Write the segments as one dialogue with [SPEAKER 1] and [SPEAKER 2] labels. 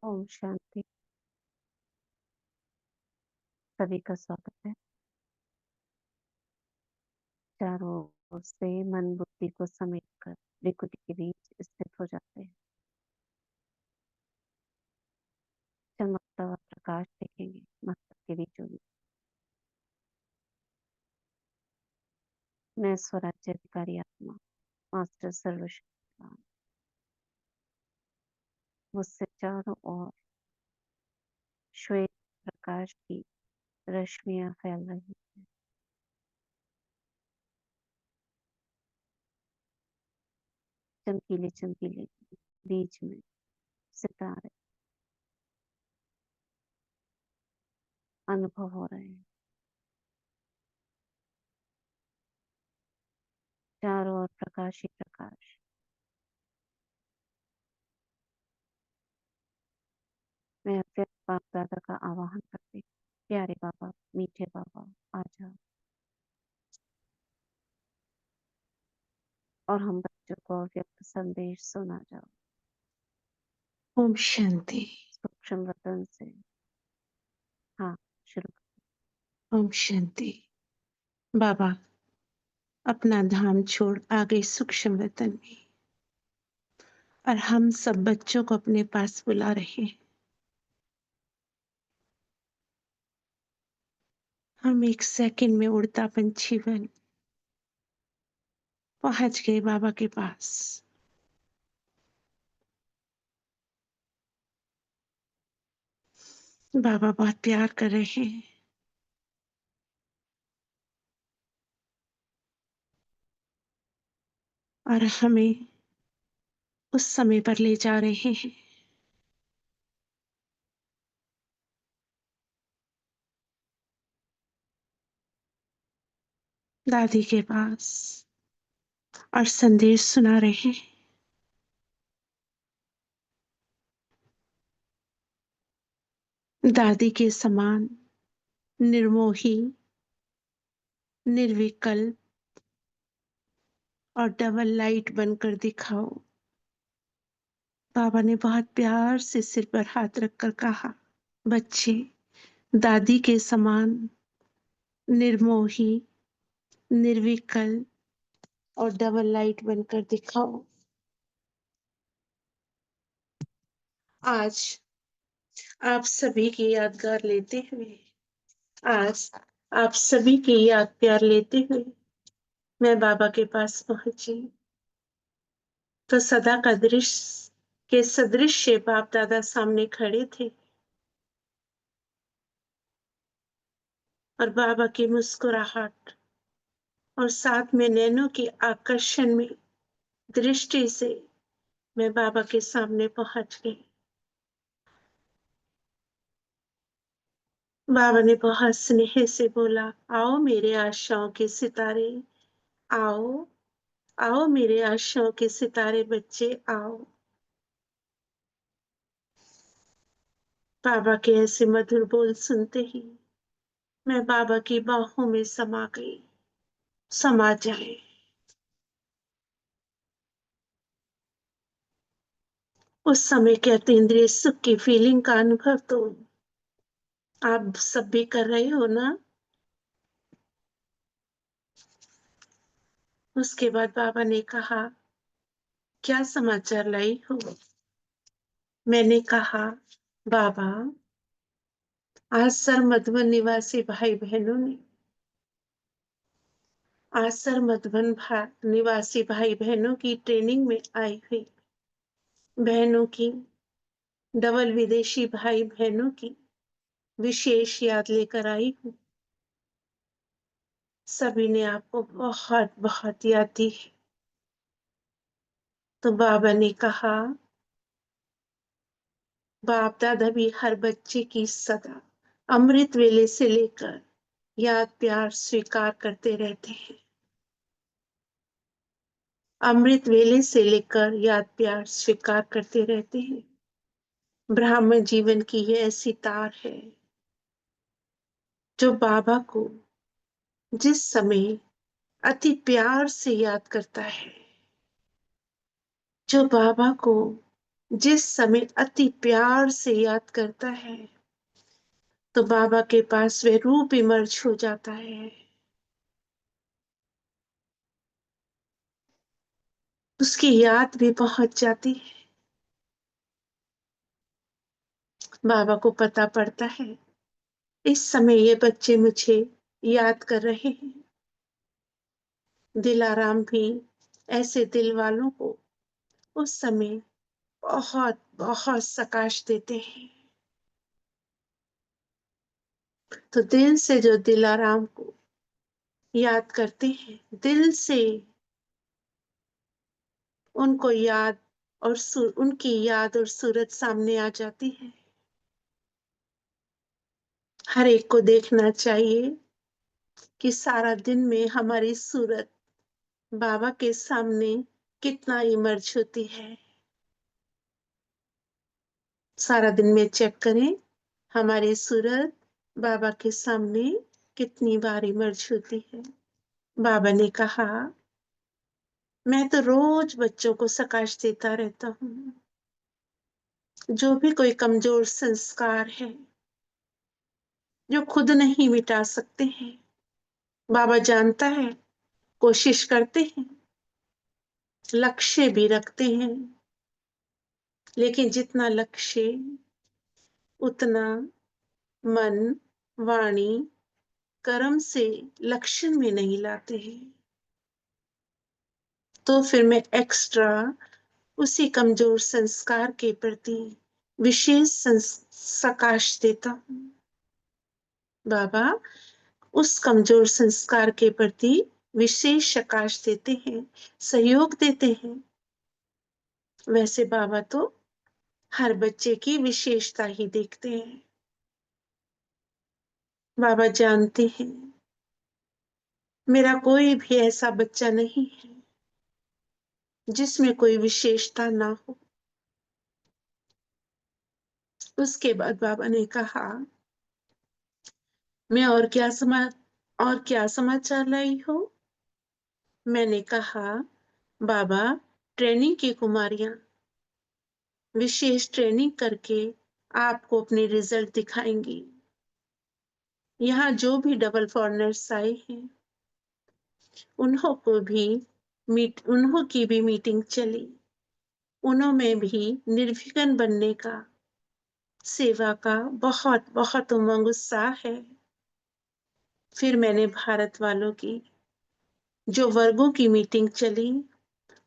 [SPEAKER 1] ओम शांति। सभी का स्वागत है। चारों ओर से मन बुद्धि को समेट कर विकृति के बीच स्थित हो जाते हैं। चमकता हुआ प्रकाश देखेंगे मस्तक के बीचों बीच। मैं स्वराज्य अधिकारी आत्मा मास्टर सर्वशक्तिमान, मुझसे चारों ओर श्वेत प्रकाश की रश्मियां फैल रही हैं। चमकीले चमकीले बीच में सितारे अनुभव हो रहे हैं। चारों ओर प्रकाश ही प्रकाश। मैं अव्यक्त बाप दादा का आवाहन करती हूँ। प्यारे बाबा, मीठे बाबा, आ जाओ और हम बच्चों को अव्यक्त संदेश सुना जाओ।
[SPEAKER 2] ओम शांति।
[SPEAKER 1] सूक्ष्म वतन से। हाँ, शुरू।
[SPEAKER 2] ओम शांति। बाबा अपना धाम छोड़ आ गए सूक्ष्म वतन में और हम सब बच्चों को अपने पास बुला रहे हैं। हम एक सेकंड में उड़ता पंछी बन पहुंच गए बाबा के पास। बाबा बहुत प्यार कर रहे हैं। और हमें उस समय पर ले जा रहे हैं दादी के पास और संदेश सुना रहे हैं। दादी के समान निर्मोही, निर्विकल्प और डबल लाइट बनकर दिखाओ। बाबा ने बहुत प्यार से सिर पर हाथ रखकर कहा, बच्चे दादी के समान निर्मोही, निर्विकल्प और डबल लाइट बनकर दिखाओ। आज आप सभी की यादगार लेते हुए, आज आप सभी की याद प्यार लेते हुए मैं बाबा के पास पहुंची तो सदा का दृश्य के सदृश्य बाप दादा सामने खड़े थे और बाबा की मुस्कुराहट और साथ में नैनों की आकर्षण में दृष्टि से मैं बाबा के सामने पहुंच गई। बाबा ने बहुत स्नेह से बोला, आओ मेरे आशाओं के सितारे, आओ आओ मेरे आशाओं के सितारे बच्चे, आओ। बाबा के ऐसे मधुर बोल सुनते ही मैं बाबा की बाहों में समा गई। समा जाए। उस समय के अतीन्द्रिय सुख की फीलिंग का अनुभव तो आप सब भी कर रहे हो ना। उसके बाद बाबा ने कहा, क्या समाचार लाई हो। मैंने कहा, बाबा आज सर मधुबन निवासी भाई बहनों ने आसर मधुबन निवासी भाई बहनों की ट्रेनिंग में आई हुई बहनों की, डबल विदेशी भाई बहनों की विशेष याद लेकर आई हूँ। सभी ने आपको बहुत बहुत याद दी। तो बाबा ने कहा, बाप दादा भी हर बच्चे की सदा अमृत वेले से लेकर याद प्यार स्वीकार करते रहते हैं। अमृत वेले से लेकर याद प्यार स्वीकार करते रहते हैं। ब्राह्मण जीवन की ये ऐसी तार है जो बाबा को जिस समय अति प्यार से याद करता है, जो बाबा को जिस समय अति प्यार से याद करता है तो बाबा के पास वह रूप इमर्ज हो जाता है, उसकी याद भी पहुंच जाती है। बाबा को पता पड़ता है इस समय ये बच्चे मुझे याद कर रहे हैं। दिलाराम भी ऐसे दिल वालों को उस समय बहुत बहुत सकाश देते हैं। तो दिल से जो दिलाराम को याद करते हैं, दिल से उनको याद और उनकी याद और सूरत सामने आ जाती है। हर एक को देखना चाहिए कि सारा दिन में हमारी सूरत बाबा के सामने कितना इमर्ज होती है। सारा दिन में चेक करें हमारी सूरत बाबा के सामने कितनी बार इमर्ज होती है। बाबा ने कहा मैं तो रोज बच्चों को सकाश देता रहता हूँ। जो भी कोई कमजोर संस्कार है जो खुद नहीं मिटा सकते हैं, बाबा जानता है, कोशिश करते हैं, लक्ष्य भी रखते हैं, लेकिन जितना लक्ष्य उतना मन, वाणी, कर्म से लक्ष्य में नहीं लाते हैं। तो फिर मैं एक्स्ट्रा उसी कमजोर संस्कार के प्रति विशेष सकाश देता हूँ। बाबा उस कमजोर संस्कार के प्रति विशेष प्रकाश देते हैं, सहयोग देते हैं। वैसे बाबा तो हर बच्चे की विशेषता ही देखते हैं। बाबा जानते हैं मेरा कोई भी ऐसा बच्चा नहीं है जिसमें कोई विशेषता ना हो। उसके बाद बाबा ने कहा मैं और क्या समाचार लाई हो। मैंने कहा बाबा ट्रेनिंग की कुमारियां विशेष ट्रेनिंग करके आपको अपने रिजल्ट दिखाएंगी। यहाँ जो भी डबल फॉरनर्स आए हैं उन्हों की भी मीटिंग चली। उन्होंने भी निर्विघ्न बनने का, सेवा का बहुत बहुत उमंग उत्साह है। फिर मैंने भारत वालों की जो वर्गों की मीटिंग चली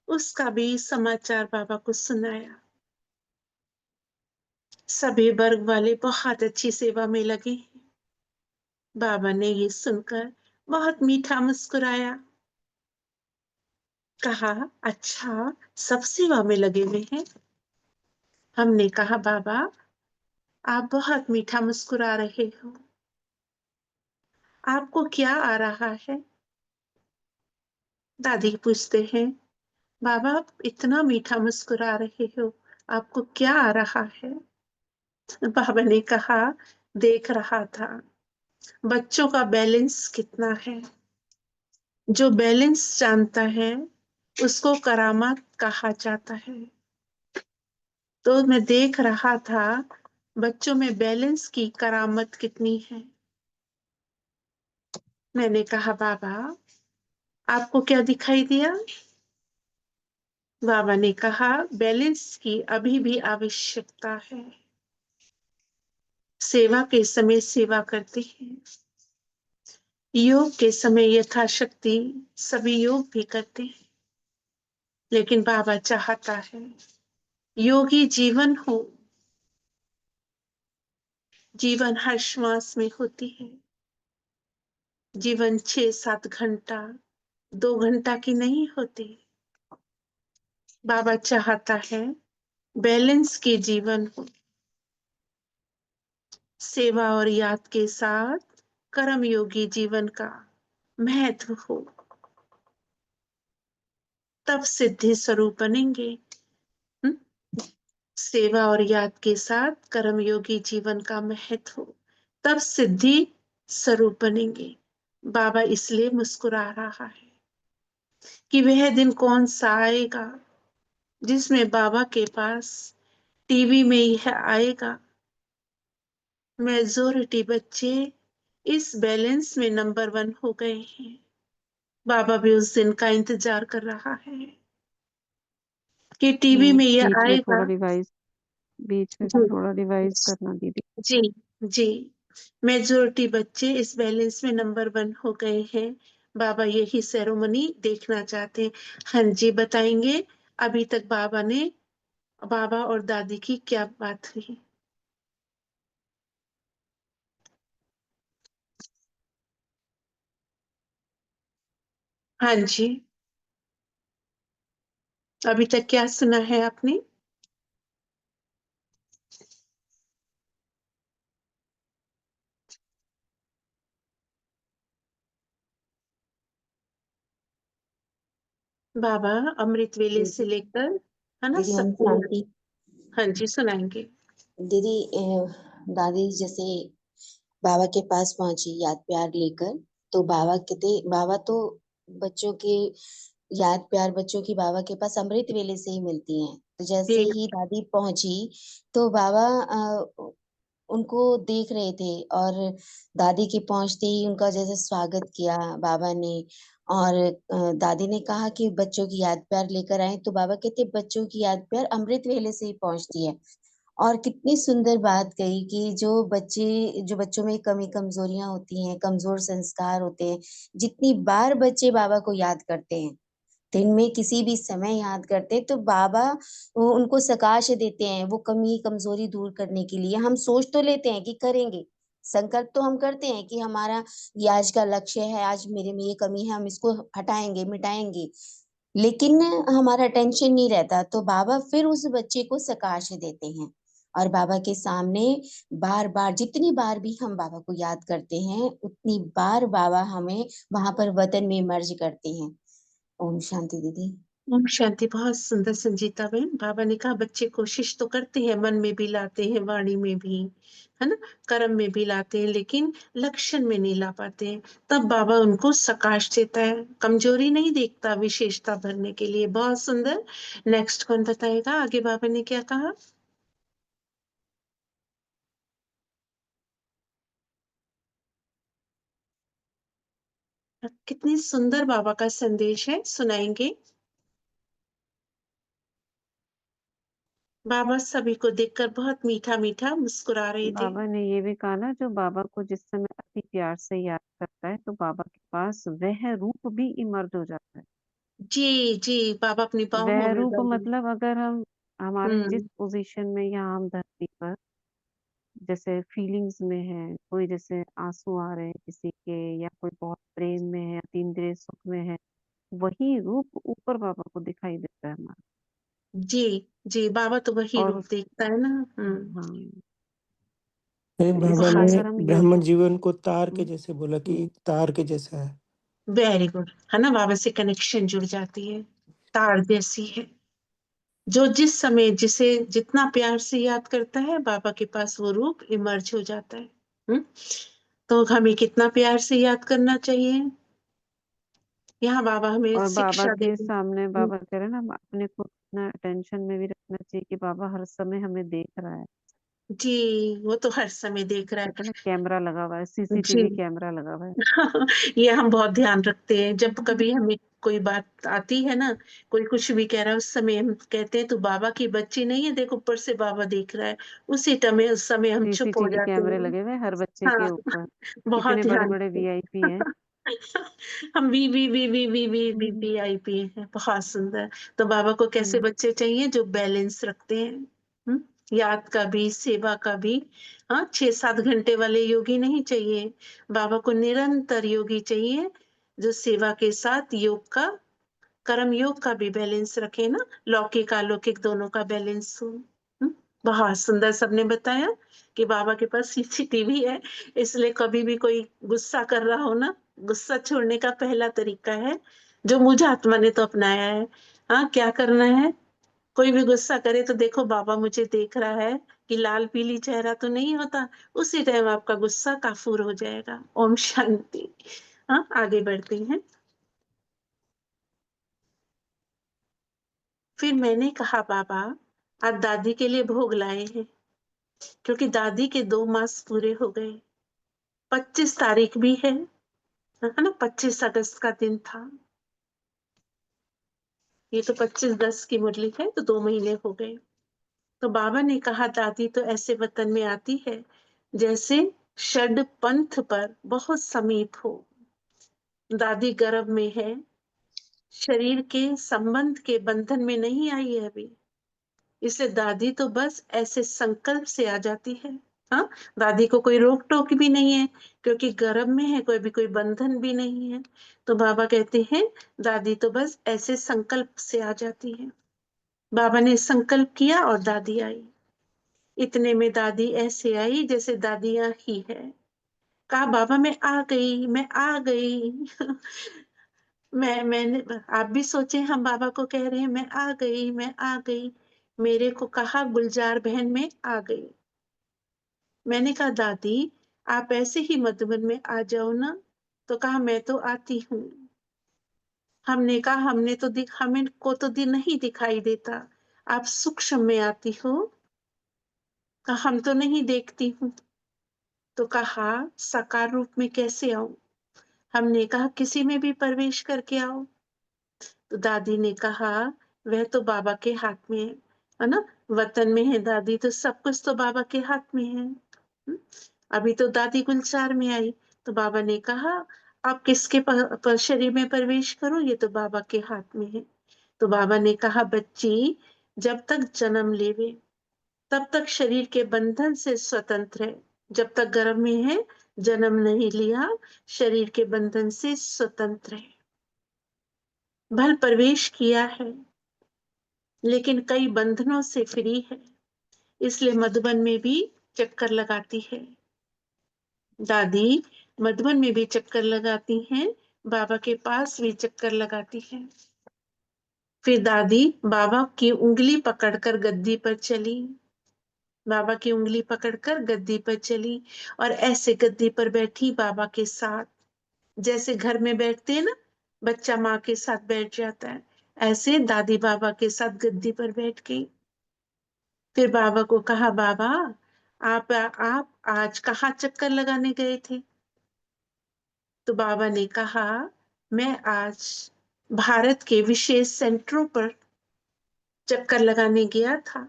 [SPEAKER 2] उसका भी समाचार बाबा को सुनाया। सभी वर्ग वाले बहुत अच्छी सेवा में लगे। बाबा ने ये सुनकर बहुत मीठा मुस्कुराया, कहा अच्छा सब सेवा में लगे हुए हैं। हमने कहा बाबा आप बहुत मीठा मुस्कुरा रहे हो, आपको क्या आ रहा है। दादी पूछते हैं बाबा आप इतना मीठा मुस्कुरा रहे हो, आपको क्या आ रहा है। बाबा ने कहा देख रहा था बच्चों का बैलेंस कितना है। जो बैलेंस जानता है उसको करामात कहा जाता है। तो मैं देख रहा था बच्चों में बैलेंस की करामत कितनी है। मैंने कहा बाबा आपको क्या दिखाई दिया। बाबा ने कहा बैलेंस की अभी भी आवश्यकता है। सेवा के समय सेवा करते हैं, योग के समय यथाशक्ति सभी योग भी करते हैं, लेकिन बाबा चाहता है योगी जीवन हो। जीवन हर श्वास में होती है। जीवन 6-7 घंटा 2 घंटा की नहीं होती। बाबा चाहता है बैलेंस के जीवन हो, सेवा और याद के साथ कर्मयोगी जीवन का महत्व हो, तब सिद्धि स्वरूप बनेंगे। हम्म? सेवा और याद के साथ कर्मयोगी जीवन का महत्व हो, तब सिद्धि स्वरूप बनेंगे। बाबा इसलिए मुस्कुरा रहा है कि वह दिन कौन सा आएगा जिसमें बाबा के पास टीवी में यह आएगा। मेजोरिटी बच्चे इस बैलेंस में नंबर 1 हो गए हैं। बाबा भी उस दिन का इंतजार कर रहा है कि टीवी में ये
[SPEAKER 1] बीच में
[SPEAKER 2] आएगा।
[SPEAKER 1] थोड़ा रिवाइज, बीच में
[SPEAKER 2] जी
[SPEAKER 1] थोड़ा रिवाइज करना दीदी।
[SPEAKER 2] जी जी। मेजोरिटी बच्चे इस बैलेंस में नंबर 1 हो गए हैं। बाबा यही सेरेमनी देखना चाहते हैं। हाँ जी, बताएंगे अभी तक बाबा और दादी की क्या बात हुई। हाँ जी, अभी तक क्या सुना है आपने। बाबा अमृत वेले से
[SPEAKER 3] दीदी
[SPEAKER 2] लेकर, है ना,
[SPEAKER 3] दीदी ओम
[SPEAKER 2] सबको।
[SPEAKER 3] शांति।
[SPEAKER 2] हाँ जी, सुनाएंगे।
[SPEAKER 3] दीदी दादी जैसे बाबा के पास पहुंची याद प्यार लेकर, तो बाबा तो बच्चों के याद प्यार बच्चों की बाबा के पास अमृत वेले से ही मिलती हैं। तो जैसे
[SPEAKER 2] जी
[SPEAKER 3] ही दादी पहुंची तो बाबा उनको देख रहे थे, और दादी के पहुंचते ही उनका जैसे स्वागत किया बाबा ने। और दादी ने कहा कि बच्चों की याद प्यार लेकर आए, तो बाबा कहते बच्चों की याद प्यार अमृत वेले से ही पहुंचती है। और कितनी सुंदर बात कही कि जो बच्चों में कमी कमजोरियां होती हैं, कमजोर संस्कार होते हैं, जितनी बार बच्चे बाबा को याद करते हैं, दिन में किसी भी समय याद करते हैं, तो बाबा वो उनको सकाश देते हैं वो कमी कमजोरी दूर करने के लिए। हम सोच तो लेते हैं कि करेंगे, संकल्प तो हम करते हैं कि हमारा ये आज का लक्ष्य है, आज मेरे में ये कमी है, हम इसको हटाएंगे मिटाएंगे, लेकिन हमारा टेंशन नहीं रहता। तो बाबा फिर उस बच्चे को सकाश देते हैं, और बाबा के सामने बार बार, जितनी बार भी हम बाबा को याद करते हैं, उतनी बार बाबा हमें वहां पर वतन में मर्ज करते हैं। ओम शांति दीदी।
[SPEAKER 2] ओम शांति। बहुत सुंदर संजीता बहन। बाबा ने कहा बच्चे कोशिश तो करते हैं, मन में भी लाते हैं, वाणी में भी, है ना, कर्म में भी लाते हैं, लेकिन लक्षण में नहीं ला पाते हैं। तब बाबा उनको सकाश देता है, कमजोरी नहीं देखता, विशेषता भरने के लिए। बहुत सुंदर। नेक्स्ट कौन बताएगा आगे बाबा ने क्या कहा। कितनी सुंदर बाबा का संदेश है, सुनाएंगे। बाबा सभी को देखकर बहुत मीठा मीठा मुस्कुरा रहे थे।
[SPEAKER 1] बाबा ने ये भी कहा ना, जो बाबा को जिस समय अति प्यार से याद करता है तो बाबा के पास वह रूप भी इमर्ज हो जाता है।
[SPEAKER 2] जी जी। बाबा अपनी बाहों
[SPEAKER 1] वह
[SPEAKER 2] में
[SPEAKER 1] रूप
[SPEAKER 2] डाली।
[SPEAKER 1] मतलब अगर हम हमारे जिस
[SPEAKER 2] हम्म।
[SPEAKER 1] पोजीशन में यहाँ हम धरती पर जैसे फीलिंग्स में है, कोई जैसे आंसू आ रहे हैं किसी के, या कोई बहुत प्रेम में है, अतीन्द्रिय सुख में है, वही रूप ऊपर बाबा को दिखाई देता है हमारा।
[SPEAKER 2] जी जी। बाबा तो वही
[SPEAKER 1] और
[SPEAKER 2] रूप देखता है ना। हम्म।
[SPEAKER 1] हाँ,
[SPEAKER 4] नहीं,
[SPEAKER 1] तो
[SPEAKER 4] बाबा
[SPEAKER 1] इसलिए
[SPEAKER 4] ने
[SPEAKER 2] बहुत।
[SPEAKER 1] अगर हम योग।
[SPEAKER 4] ब्राह्मण जीवन को तार के
[SPEAKER 1] हम्म,
[SPEAKER 4] जैसे बोला कि
[SPEAKER 1] हम्म,
[SPEAKER 4] तार के जैसा है।
[SPEAKER 2] वेरी गुड, है ना, बाबा से कनेक्शन जुड़ जाती है, तार जैसी है। जो जिस समय जिसे जितना प्यार से याद करता है, बाबा के पास वो रूप इमर्ज हो जाता है। हम्म। तो हमें कितना प्यार से याद करना चाहिए, यहाँ बाबा हमें
[SPEAKER 1] और बाबा
[SPEAKER 2] शिक्षा
[SPEAKER 1] के
[SPEAKER 2] देते
[SPEAKER 1] सामने
[SPEAKER 2] हैं।
[SPEAKER 1] बाबा कह रहे हैं ना, हम अपने को इतना अटेंशन में भी रखना चाहिए कि बाबा हर समय हमें देख रहा है।
[SPEAKER 2] जी, वो तो हर समय देख रहा
[SPEAKER 1] कहते हैं ना,
[SPEAKER 2] है।
[SPEAKER 1] कैमरा लगा हुआ है,
[SPEAKER 2] जी।
[SPEAKER 1] सीसीटीवी कैमरा लगा हुआ है।
[SPEAKER 2] ये हम बहुत ध्यान रखते हैं, जब कभी हमें कोई बात आती है ना, कोई कुछ भी कह रहा है, उस समय हम कहते हैं तू बाबा की बच्ची नहीं है, देख ऊपर से बाबा देख रहा है। उस समय हम चुप हो
[SPEAKER 1] सीसीटीवी
[SPEAKER 2] जाते
[SPEAKER 1] कैमरे
[SPEAKER 2] हैं।
[SPEAKER 1] लगे हुए हैं हर बच्चे के
[SPEAKER 2] हाँ।
[SPEAKER 1] ऊपर।
[SPEAKER 2] बहुत
[SPEAKER 1] कितने बड़े
[SPEAKER 2] ध्यान
[SPEAKER 1] बड़े
[SPEAKER 2] से।
[SPEAKER 1] वीआईपी हैं।
[SPEAKER 2] हम
[SPEAKER 1] हम्म,
[SPEAKER 2] वी आई पी हैं। बहुत सुंदर। तो बाबा को कैसे
[SPEAKER 1] हम्म।
[SPEAKER 2] बच्चे चाहिए, जो बैलेंस रखते हैं। याद का भी, सेवा का भी। हाँ, 6-7 घंटे वाले योगी नहीं चाहिए। बाबा को निरंतर योगी चाहिए, जो सेवा के साथ योग का, कर्म योग का भी बैलेंस रखे ना, लौकिक अलौकिक दोनों का बैलेंस हो। हम्म, बहुत सुंदर सबने बताया कि बाबा के पास सीसीटीवी है, इसलिए कभी भी कोई गुस्सा कर रहा हो ना, गुस्सा छोड़ने का पहला तरीका है, जो मुझे आत्मा ने तो अपनाया है। हाँ, क्या करना है, कोई भी गुस्सा करे तो देखो बाबा मुझे देख रहा है, कि लाल पीली चेहरा तो नहीं होता, उसी टाइम आपका गुस्सा काफूर हो जाएगा। ओम शांति। हाँ, आगे बढ़ते हैं। फिर मैंने कहा बाबा, आज दादी के लिए भोग लाए हैं, क्योंकि दादी के 2 मास पूरे हो गए। 25 तारीख भी है ना, 25 अगस्त का दिन था। ये तो 25/10 की मुरली है, तो 2 महीने हो गए। तो बाबा ने कहा दादी तो ऐसे वतन में आती है जैसे षड पंथ पर बहुत समीप हो। दादी गर्भ में है, शरीर के संबंध के बंधन में नहीं आई है अभी, इसलिए दादी तो बस ऐसे संकल्प से आ जाती है। हाँ, दादी को कोई रोक टोक भी नहीं है, क्योंकि गर्भ में है, कोई बंधन भी नहीं है। तो बाबा कहते हैं दादी तो बस ऐसे संकल्प से आ जाती है। बाबा ने संकल्प किया और दादी आई। इतने में दादी ऐसे आई जैसे दादियां ही है। कहा बाबा मैं आ गई, मैं आ गई। मैंने, आप भी सोचे हम बाबा को कह रहे हैं मैं आ गई, मैं आ गई। मेरे को कहा गुलजार बहन मैं आ गई। मैंने कहा दादी आप ऐसे ही मधुबन में आ जाओ ना। तो कहा मैं तो आती हूँ। हमने कहा हमें को तो नहीं दिखाई देता, आप सूक्ष्म में आती हो। कहा हम तो नहीं देखती हूँ। तो कहा साकार रूप में कैसे आऊं। हमने कहा किसी में भी प्रवेश करके आओ। तो दादी ने कहा वह तो बाबा के हाथ में है ना, वतन में है दादी तो सब कुछ तो बाबा के हाथ में है। अभी तो दादी गुलजार में आई। तो बाबा ने कहा आप किसके शरीर में प्रवेश करो, ये तो बाबा के हाथ में है। तो बाबा ने कहा बच्ची जब तक जन्म लेवे तब तक शरीर के बंधन से स्वतंत्र है। जब तक गर्भ में है, जन्म नहीं लिया, शरीर के बंधन से स्वतंत्र है। भल प्रवेश किया है, लेकिन कई बंधनों से फ्री है, इसलिए मधुबन में भी चक्कर लगाती है। दादी मधुबन में भी चक्कर लगाती हैं, बाबा के पास भी चक्कर लगाती हैं। फिर दादी बाबा की उंगली पकड़कर गद्दी पर चली। बाबा की उंगली पकड़कर गद्दी पर चली और ऐसे गद्दी पर बैठी बाबा के साथ, जैसे घर में बैठते हैं ना, बच्चा माँ के साथ बैठ जाता है, ऐसे दादी बाबा के साथ गद्दी पर बैठ गई। फिर बाबा को कहा बाबा आप आज कहाँ चक्कर लगाने गए थे। तो बाबा ने कहा मैं आज भारत के विशेष सेंटरों पर चक्कर लगाने गया था।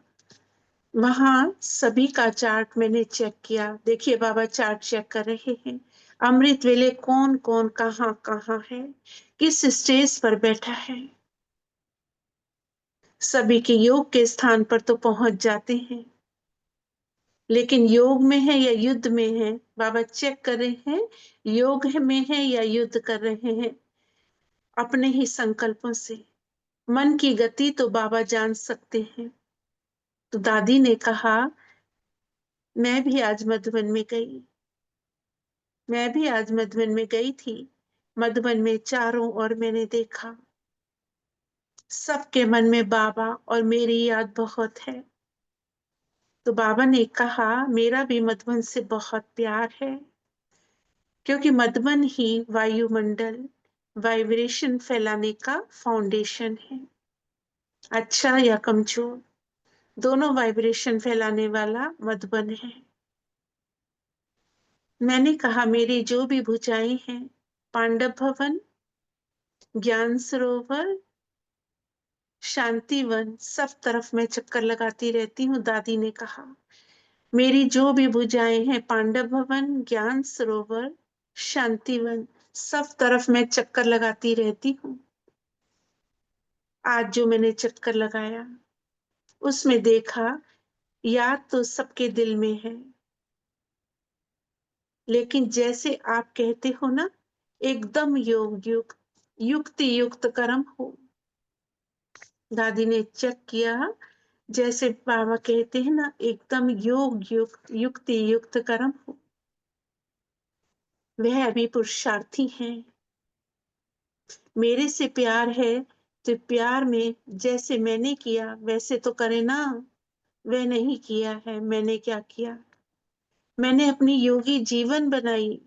[SPEAKER 2] वहां सभी का चार्ट मैंने चेक किया। देखिए बाबा चार्ट चेक कर रहे हैं, अमृत वेले कौन कौन कहाँ कहाँ है, किस स्टेज पर बैठा है। सभी के योग के स्थान पर तो पहुंच जाते हैं, लेकिन योग में है या युद्ध में है, बाबा चेक कर रहे हैं योग में है या युद्ध कर रहे हैं। अपने ही संकल्पों से मन की गति तो बाबा जान सकते हैं। तो दादी ने कहा मैं भी आज मधुबन में गई, मैं भी आज मधुबन में गई थी। मधुबन में चारों ओर मैंने देखा, सबके मन में बाबा और मेरी याद बहुत है। तो बाबा ने कहा मेरा भी मधुबन से बहुत प्यार है, क्योंकि मधुबन ही वायुमंडल वाइब्रेशन फैलाने का फाउंडेशन है। अच्छा या कमजोर दोनों वाइब्रेशन फैलाने वाला मधुबन है। मैंने कहा मेरी जो भी भुजाएं हैं, पांडव भवन, ज्ञान सरोवर, शांतिवन, सब तरफ मैं चक्कर लगाती रहती हूँ। दादी ने कहा मेरी जो भी भुजाएं हैं, पांडव भवन, ज्ञान सरोवर, शांतिवन, सब तरफ मैं चक्कर लगाती रहती हूँ। आज जो मैंने चक्कर लगाया उसमें देखा याद तो सबके दिल में है, लेकिन जैसे आप कहते हो ना एकदम योग युक्त युक्ति युक्त कर्म हो। दादी ने चेक किया, जैसे बाबा कहते हैं ना एकदम योग युक्त युक्ति युक्त कर्म हो। वह अभी पुरुषार्थी हैं, मेरे से प्यार है तो प्यार में जैसे मैंने किया वैसे तो करे ना। वह नहीं किया है, मैंने क्या किया, मैंने अपनी योगी जीवन बनाई,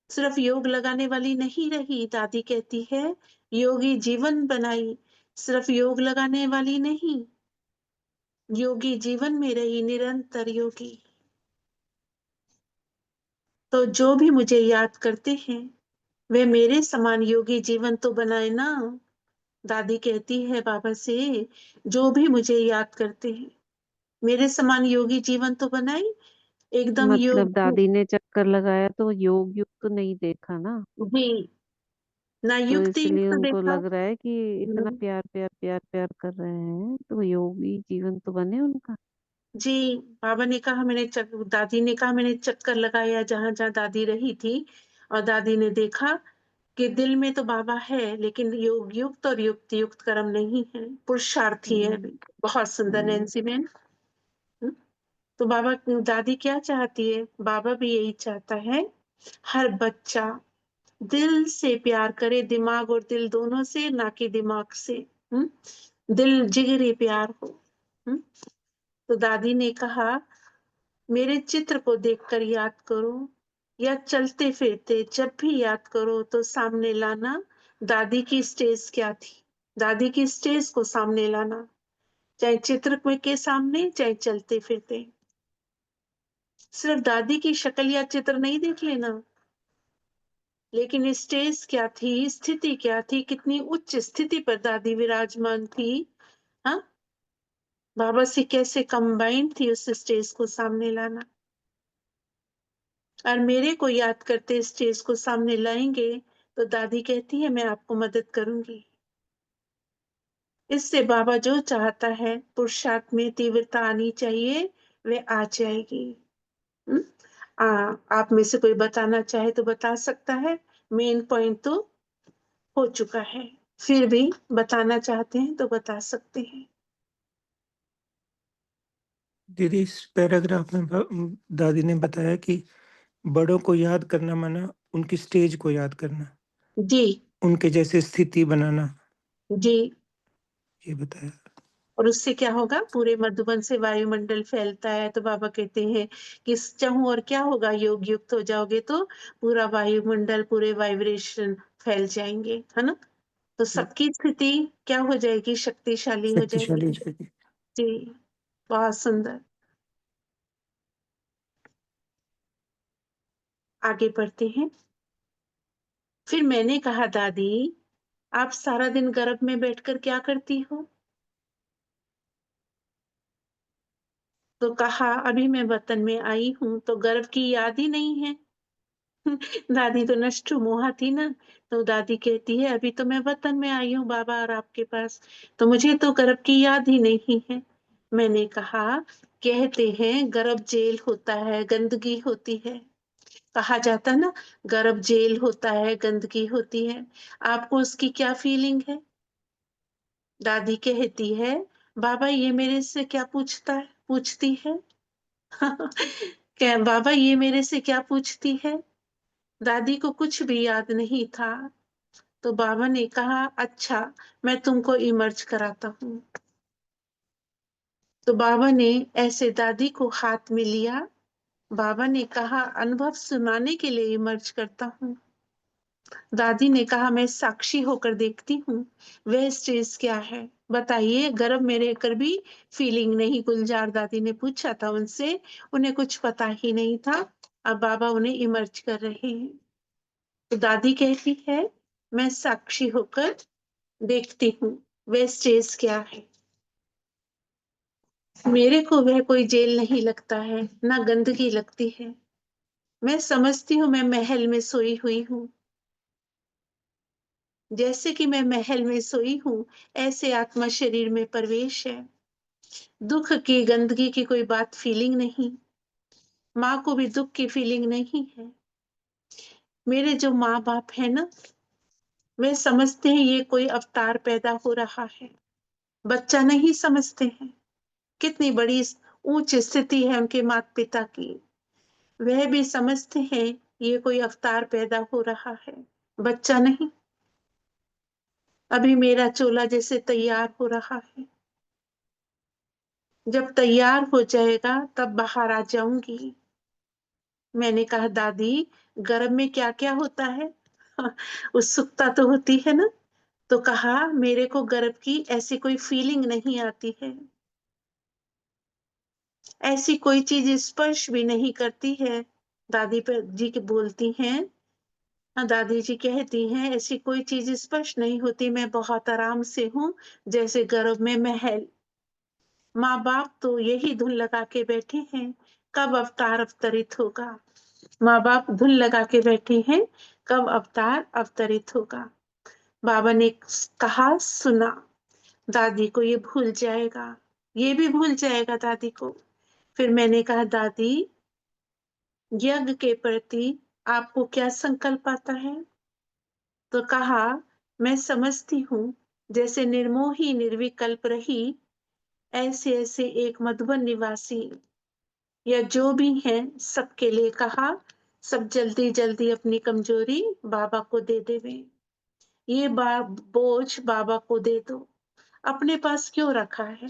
[SPEAKER 2] सिर्फ योग लगाने वाली नहीं रही। दादी कहती है योगी जीवन बनाई, सिर्फ योग लगाने वाली नहीं। योगी जीवन में रही निरंतर योगी। तो जो भी मुझे याद करते हैं वे मेरे समान योगी जीवन तो बनाए ना। दादी कहती है बाबा से, जो भी मुझे याद करते हैं मेरे समान योगी जीवन तो बनाए, एकदम
[SPEAKER 1] मतलब
[SPEAKER 2] योग।
[SPEAKER 1] दादी ने चक्कर लगाया तो योग युग तो नहीं देखा ना,
[SPEAKER 2] जी, ना
[SPEAKER 1] तो
[SPEAKER 2] युक्त
[SPEAKER 1] इसलिए
[SPEAKER 2] युक्त
[SPEAKER 1] उनको
[SPEAKER 2] देखा।
[SPEAKER 1] लग रहा है कि इतना
[SPEAKER 2] हम्म,
[SPEAKER 1] प्यार प्यार प्यार प्यार कर रहे हैं तो योगी जीवन तो बने उनका।
[SPEAKER 2] जी, बाबा ने कहा दादी ने कहा मैंने चक्कर लगाया जहां जहां दादी रही थी, और दादी ने देखा कि दिल में तो बाबा है लेकिन योग युक्त और युक्त युक्त कर्म नहीं है, पुरुषार्थी है।
[SPEAKER 1] हम्म,
[SPEAKER 2] बहुत सुंदर
[SPEAKER 1] हम्म,
[SPEAKER 2] नैन्सी मैन। तो बाबा, दादी क्या चाहती है, बाबा भी यही चाहता है, हर बच्चा दिल से प्यार करे, दिमाग और दिल दोनों से, ना कि दिमाग से। हम्म, दिल जिगरी प्यार हो। हम्म, तो दादी ने कहा मेरे चित्र को देखकर याद करो, या चलते फिरते जब भी याद करो तो सामने लाना दादी की स्टेज क्या थी। दादी की स्टेज को सामने लाना, चाहे चित्र में के सामने चाहे चलते फिरते। सिर्फ दादी की शक्ल या चित्र नहीं देख लेना, लेकिन स्टेज क्या थी, स्थिति क्या थी, कितनी उच्च स्थिति पर दादी विराजमान थी। हाँ, बाबा से कैसे कंबाइंड थी, उस स्टेज को सामने लाना। और मेरे को याद करते स्टेज को सामने लाएंगे तो दादी कहती है मैं आपको मदद करूंगी। इससे बाबा जो चाहता है पुरुषार्थ में तीव्रता आनी चाहिए, वे आ जाएगी। हम्म? आप में से कोई बताना चाहे तो बता सकता है, मेन पॉइंट तो हो चुका है, फिर भी बताना चाहते हैं तो बता सकते हैं।
[SPEAKER 4] दीदी इस पैराग्राफ में दादी ने बताया कि बड़ों को याद करना माना उनकी स्टेज को याद करना,
[SPEAKER 2] जी,
[SPEAKER 4] उनके जैसे स्थिति बनाना,
[SPEAKER 2] जी।
[SPEAKER 4] ये बताया।
[SPEAKER 2] और उससे क्या होगा, पूरे मधुबन से वायुमंडल फैलता है, तो बाबा कहते हैं कि चाहूं और क्या होगा, योग युक्त हो जाओगे तो पूरा वायुमंडल, पूरे वाइब्रेशन फैल जाएंगे, है ना। तो सबकी स्थिति क्या हो जाएगी, शक्तिशाली हो
[SPEAKER 4] शक्तिशाली हो
[SPEAKER 2] जाएगी।
[SPEAKER 4] जाएगी।
[SPEAKER 2] जी, बहुत सुंदर। आगे बढ़ते हैं। फिर मैंने कहा दादी, आप सारा दिन गर्भ में बैठकर क्या करती हो। तो कहा अभी मैं वतन में आई हूं तो गर्भ की याद ही नहीं है। दादी तो नष्ट मोहा थी ना। तो दादी कहती है अभी तो मैं वतन में आई हूँ बाबा और आपके पास, तो मुझे तो गर्भ की याद ही नहीं है। मैंने कहा कहते हैं गर्भ जेल होता है, गंदगी होती है। कहा जाता ना, गर्भ जेल होता है, गंदगी होती है। आपको उसकी क्या फीलिंग है। दादी कहती है बाबा ये मेरे से क्या पूछता है, पूछती है। क्या बाबा ये मेरे से क्या पूछती है। दादी को कुछ भी याद नहीं था। तो बाबा ने कहा अच्छा, मैं तुमको इमर्ज कराता हूँ। तो बाबा ने ऐसे दादी को हाथ में लिया। बाबा ने कहा अनुभव सुनाने के लिए इमर्ज करता हूँ। दादी ने कहा मैं साक्षी होकर देखती हूँ वह स्टेज क्या है। बताइए, गर्भ में रहकर भी फीलिंग नहीं। गुलजार दादी ने पूछा था उनसे, उन्हें कुछ पता ही नहीं था। अब बाबा उन्हें इमर्ज कर रहे हैं। तो दादी कहती है मैं साक्षी होकर देखती हूँ वह स्टेज क्या है। मेरे को वह कोई जेल नहीं लगता है, ना गंदगी लगती है। मैं समझती हूँ मैं महल में सोई हुई हूँ। जैसे कि मैं महल में सोई हूँ ऐसे आत्मा शरीर में प्रवेश है। दुख की गंदगी की कोई बात फीलिंग नहीं। माँ को भी दुख की फीलिंग नहीं है। मेरे जो माँ बाप है ना, वे समझते हैं ये कोई अवतार पैदा हो रहा है। बच्चा नहीं समझते हैं कितनी बड़ी ऊंच स्थिति है उनके माता पिता की। वह भी समझते हैं ये कोई अवतार पैदा हो रहा है, बच्चा नहीं। अभी मेरा चोला जैसे तैयार हो रहा है, जब तैयार हो जाएगा तब बाहर आ जाऊंगी। मैंने कहा दादी गर्भ में क्या क्या होता है। उत्सुकता तो होती है ना। तो कहा मेरे को गर्भ की ऐसी कोई फीलिंग नहीं आती है। ऐसी कोई चीज स्पर्श भी नहीं करती है। दादी जी के बोलती हैं, दादी जी कहती हैं, ऐसी कोई चीज स्पर्श नहीं होती, मैं बहुत आराम से हूँ, जैसे गर्भ में महल। माँ बाप तो यही धुन लगा के बैठे हैं, कब अवतार अवतरित होगा। माँ बाप धुन लगा के बैठे हैं, कब अवतार अवतरित होगा। बाबा ने कहा, सुना, दादी को ये भूल जाएगा, ये भी भूल जाएगा दादी को। फिर मैंने कहा, दादी यज्ञ के प्रति आपको क्या संकल्प आता है? तो कहा, मैं समझती हूँ, जैसे निर्मोही निर्विकल्प रही, ऐसे ऐसे एक मधुबन निवासी या जो भी हैं सबके लिए कहा, सब जल्दी जल्दी अपनी कमजोरी बाबा को दे देवे। ये बोझ बाबा को दे दो, अपने पास क्यों रखा है?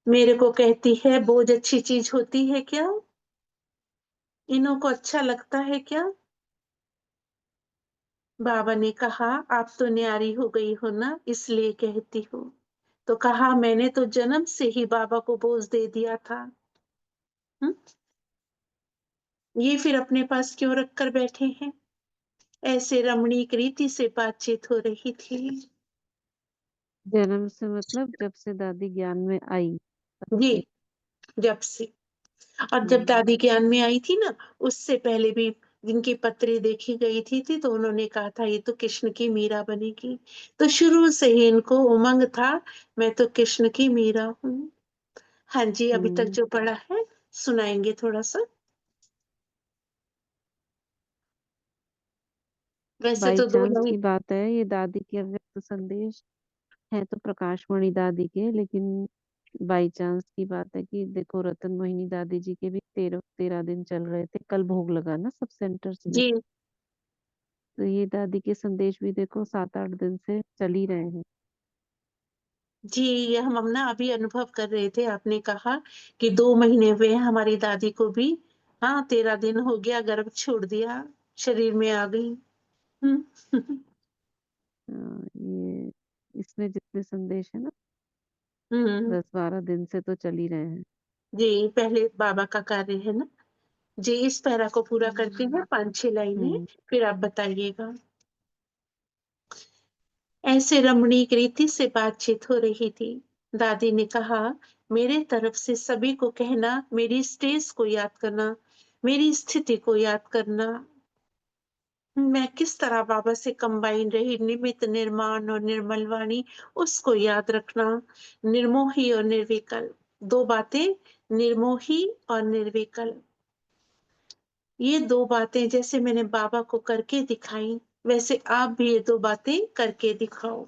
[SPEAKER 2] मेरे को कहती है, बोझ अच्छी चीज होती है क्या? इन्हों को अच्छा लगता है क्या? बाबा ने कहा, आप तो न्यारी हो गई हो ना, इसलिए कहती हो। तो कहा, मैंने तो जन्म से ही बाबा को बोझ दे दिया था। ये फिर अपने पास क्यों रख कर बैठे हैं? ऐसे रमणीक रीति से बातचीत हो रही थी।
[SPEAKER 1] जन्म से मतलब जब से दादी ज्ञान में आई तब
[SPEAKER 2] जी,
[SPEAKER 1] से।
[SPEAKER 2] जब से। और जब
[SPEAKER 1] हम्म,
[SPEAKER 2] दादी ज्ञान में आई थी ना, उससे पहले भी जिनकी पत्री देखी गई थी तो उन्होंने कहा था, ये तो कृष्ण की मीरा बनेगी। तो शुरू से ही इनको उमंग था, मैं तो कृष्ण की मीरा हूँ। हाँ जी, अभी तक
[SPEAKER 1] हम्म।
[SPEAKER 2] जो पढ़ा है सुनाएंगे थोड़ा सा। वैसे
[SPEAKER 1] बाई
[SPEAKER 2] तो दो
[SPEAKER 1] चांस
[SPEAKER 2] नहीं।
[SPEAKER 1] की बात है, ये दादी के अव्यक्त संदेश है तो प्रकाशमणि दादी के, लेकिन बाई चांस की बात है कि देखो रतन मोहिनी दादी जी के भी 13 दिन चल रहे थे, कल भोग लगा ना सब सेंटर्स में।
[SPEAKER 2] जी
[SPEAKER 1] तो ये दादी के संदेश भी देखो 7-8 दिन से चल ही रहे हैं।
[SPEAKER 2] जी, ये हम ना अभी अनुभव कर रहे थे। आपने कहा कि 2 महीने हुए हैं हमारी दादी को भी। हाँ, 13 दिन हो गया, गर्भ छोड़ दिया, शरीर में आ गई। हम्म।
[SPEAKER 1] ये इसमें जितने संदेश है ना
[SPEAKER 2] हम्म।
[SPEAKER 1] 10-12 दिन से तो चल ही रहे हैं।
[SPEAKER 2] जी, पहले बाबा का कार्य है ना। जी, इस पैरा को पूरा करते हैं, 5-6 लाइनें,
[SPEAKER 1] हम्म।
[SPEAKER 2] फिर आप बताइएगा। ऐसे रमणीक रीति से बातचीत हो रही थी। दादी ने कहा, मेरे तरफ से सभी को कहना, मेरी स्टेज को याद करना, मेरी स्थिति को याद करना। मैं किस तरह बाबा से कंबाइन रही, निमित निर्माण और निर्मल वाणी, उसको याद रखना। निर्मोही और निर्विकल्प, 2 बातें, निर्मोही और निर्विकल्प। ये 2 बातें जैसे मैंने बाबा को करके दिखाई, वैसे आप भी ये 2 बातें करके दिखाओ।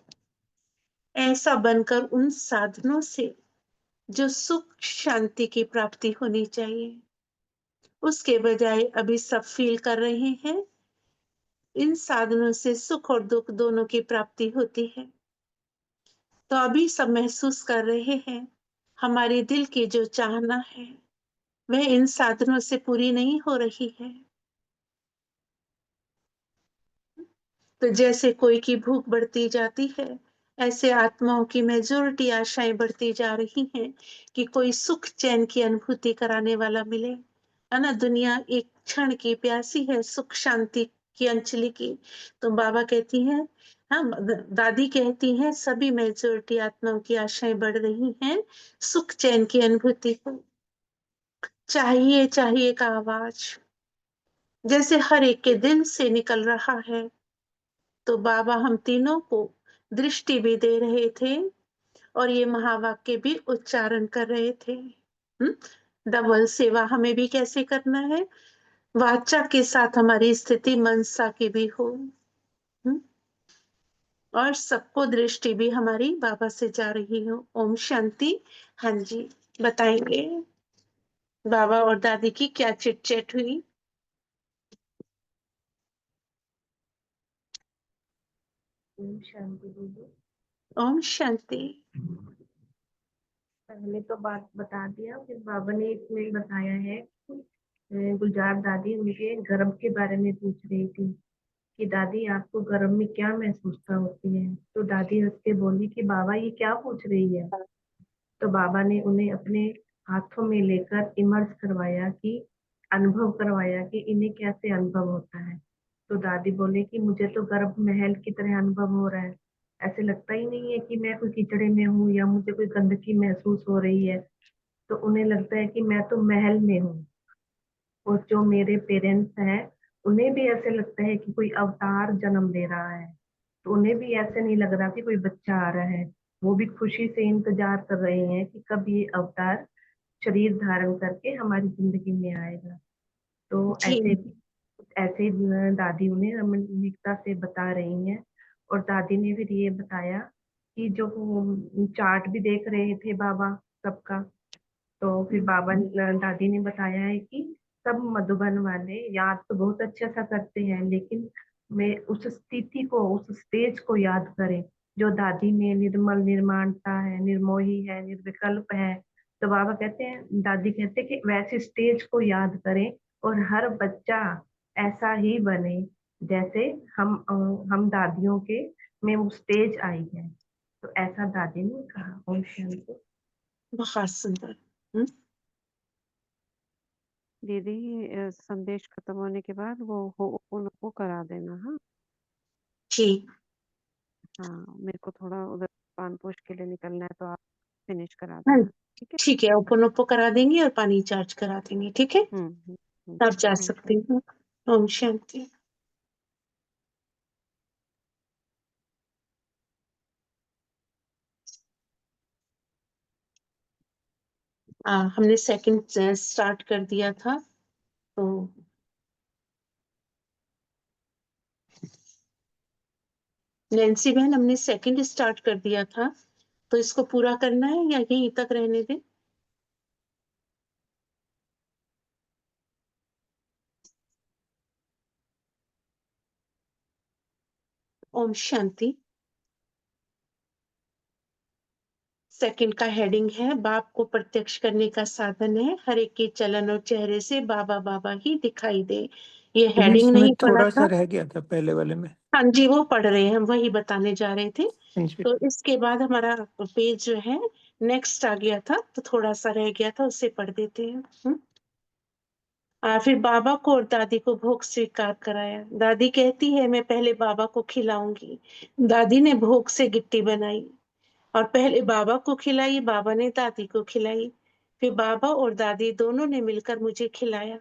[SPEAKER 2] ऐसा बनकर उन साधनों से जो सुख शांति की प्राप्ति होनी चाहिए, उसके बजाय अभी सब फील कर रहे हैं, इन साधनों से सुख और दुख दोनों की प्राप्ति होती है। तो अभी सब महसूस कर रहे हैं, हमारे दिल की जो चाहना है वह इन साधनों से पूरी नहीं हो रही है। तो जैसे कोई की भूख बढ़ती जाती है, ऐसे आत्माओं की मेजोरिटी आशाएं बढ़ती जा रही हैं कि कोई सुख चैन की अनुभूति कराने वाला मिले, है ना। दुनिया एक क्षण की प्यासी है सुख शांति की अंजलि की। तो बाबा कहती हैं, हाँ, दादी कहती हैं, सभी मेजोरिटी आत्माओं की आशाएं बढ़ रही हैं सुख चैन की अनुभूति को। चाहिए चाहिए का आवाज जैसे हर एक के दिल से निकल रहा है। तो बाबा हम तीनों को दृष्टि भी दे रहे थे और ये महावाक्य भी उच्चारण कर रहे थे। डबल सेवा हमें भी कैसे करना है, वाचा के साथ हमारी स्थिति मनसा की भी हो। हम्म, और सबको दृष्टि भी हमारी बाबा से जा रही हो। ओम शांति। हाँ जी, बताएंगे बाबा और दादी की क्या चिट चैट हुई।
[SPEAKER 5] ओम शांति दीदी।
[SPEAKER 2] ओम शांति।
[SPEAKER 5] पहले तो बात बता दिया, फिर बाबा ने इसमें बताया है कि गुलजार दादी उनके गर्भ के बारे में पूछ रही थी कि दादी आपको गर्भ में क्या महसूसता होती है। तो दादी हंस के बोली कि बाबा ये क्या पूछ रही है। तो बाबा ने उन्हें अपने हाथों में लेकर इमर्ज करवाया, कि अनुभव करवाया कि इन्हें कैसे अनुभव होता है। तो दादी बोले कि मुझे तो गर्भ महल की तरह अनुभव हो रहा है, ऐसे लगता ही नहीं है कि मैं कोई कीचड़े में हूँ या मुझे कोई गंदगी महसूस हो रही है। तो उन्हें लगता है कि मैं तो महल में हूँ। और जो मेरे पेरेंट्स हैं, उन्हें भी ऐसे लगता है कि कोई अवतार जन्म ले रहा है। तो उन्हें भी ऐसे नहीं लग रहा कि कोई बच्चा आ रहा है। वो भी खुशी से इंतजार कर रहे हैं कि कब ये अवतार शरीर धारण करके हमारी जिंदगी में आएगा। तो
[SPEAKER 2] जी।
[SPEAKER 5] ऐसे दादी उन्हें रमणीकता से बता रही हैं। और दादी ने फिर ये बताया कि जो वो चार्ट भी देख रहे थे बाबा सबका। तो फिर दादी ने बताया है कि सब मधुबन वाले याद तो बहुत अच्छा सा करते हैं, लेकिन मैं उस स्थिति को, उस स्टेज को याद करें जो दादी में निर्मल निर्माणता है, निर्मोही है, निर्विकल्प है। तो बाबा कहते हैं, दादी कहते हैं कि वैसे स्टेज को याद करें और हर बच्चा ऐसा ही बने जैसे हम दादियों के में वो स्टेज आई है। तो ऐसा दादी ने कहा। ओम शांति।
[SPEAKER 2] बहुत सुंदर। हम्म,
[SPEAKER 1] दीदी संदेश खत्म होने के बाद वो हो करा देना। हाँ
[SPEAKER 2] जी।
[SPEAKER 1] हाँ, मेरे को थोड़ा उधर पान पोष के लिए निकलना है, तो आप फिनिश करा
[SPEAKER 2] हाँ,
[SPEAKER 1] देना। ठीक है।
[SPEAKER 2] ठीक है, ओपन ओपो करा देंगे और पानी चार्ज करा देंगे, ठीक है। आप जा
[SPEAKER 1] ओके।
[SPEAKER 2] सकती हैं। ओम शांति। हमने सेकंड स्टार्ट कर दिया था, तो नैन्सी बहन हमने सेकंड स्टार्ट कर दिया था, तो इसको पूरा करना है या यहीं तक रहने दें? ओम शांति। सेकंड का हेडिंग है, बाप को प्रत्यक्ष करने का साधन है, हर एक के चलन और चेहरे से बाबा बाबा ही दिखाई दे। ये हेडिंग
[SPEAKER 4] इसमें
[SPEAKER 2] नहीं पढ़ा
[SPEAKER 4] थोड़ा सा
[SPEAKER 2] था।
[SPEAKER 4] रह गया था पहले वाले में।
[SPEAKER 2] हाँ जी, वो पढ़ रहे हैं, हम वही बताने जा रहे थे।
[SPEAKER 4] हाँ जी।
[SPEAKER 2] तो इसके बाद हमारा पेज जो है नेक्स्ट आ गया था, तो थोड़ा सा रह गया था, उसे पढ़ देते हैं। फिर बाबा को और दादी को भोग स्वीकार कराया। दादी कहती है, मैं पहले बाबा को खिलाऊंगी। दादी ने भोग से गिट्टी बनाई और पहले बाबा को खिलाई, बाबा ने दादी को खिलाई। फिर बाबा और दादी दोनों ने मिलकर मुझे खिलाया।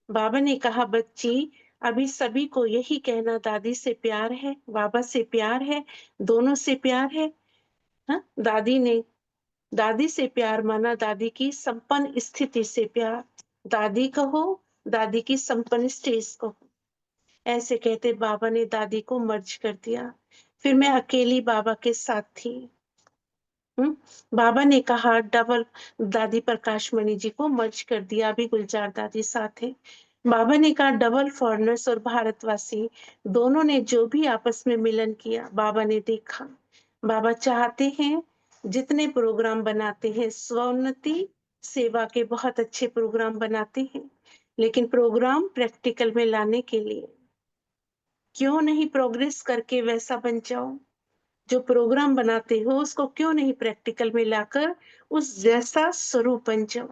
[SPEAKER 2] बाबा ने कहा, बच्ची, अभी सभी को यही कहना, दादी से प्यार है, बाबा से प्यार है, दोनों से प्यार है। हाँ, दादी से प्यार माना दादी की संपन्न स्थिति से प्यार। दादी कहो, दादी की संपन्न स्टेज को। ऐसे कहते बाबा ने दादी को मर्ज कर दिया। फिर मैं अकेली बाबा के साथ थी। बाबा ने कहा, डबल दादी प्रकाश मणि जी को मर्ज कर दिया, अभी गुलजार दादी साथ है। बाबा ने कहा, डबल फॉरेनर्स और भारतवासी दोनों ने जो भी आपस में मिलन किया, बाबा ने देखा। बाबा चाहते हैं जितने प्रोग्राम बनाते हैं, स्वोन्नति सेवा के बहुत अच्छे प्रोग्राम बनाते हैं, लेकिन प्रोग्राम प्रैक्टिकल में लाने के लिए क्यों नहीं प्रोग्रेस करके वैसा बन जाओ? जो प्रोग्राम बनाते हो उसको क्यों नहीं प्रैक्टिकल में लाकर उस जैसा स्वरूप बन जाओ?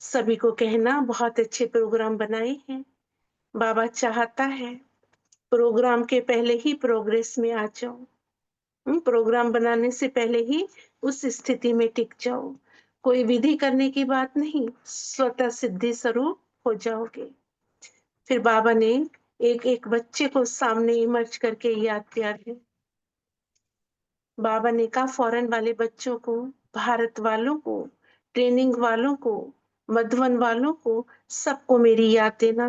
[SPEAKER 2] सभी को कहना, बहुत अच्छे प्रोग्राम बनाए हैं। बाबा चाहता है प्रोग्राम के पहले ही प्रोग्रेस में आ जाओ। प्रोग्राम बनाने से पहले ही उस स्थिति में टिक जाओ। कोई विधि करने की बात नहीं, स्वतः सिद्धि स्वरूप हो जाओगे। फिर बाबा ने एक एक बच्चे को सामने इमर्ज करके याद किया है। बाबा ने कहा, फॉरेन वाले बच्चों को, भारत वालों को, ट्रेनिंग वालों को, मधुबन वालों को, सबको मेरी याद देना।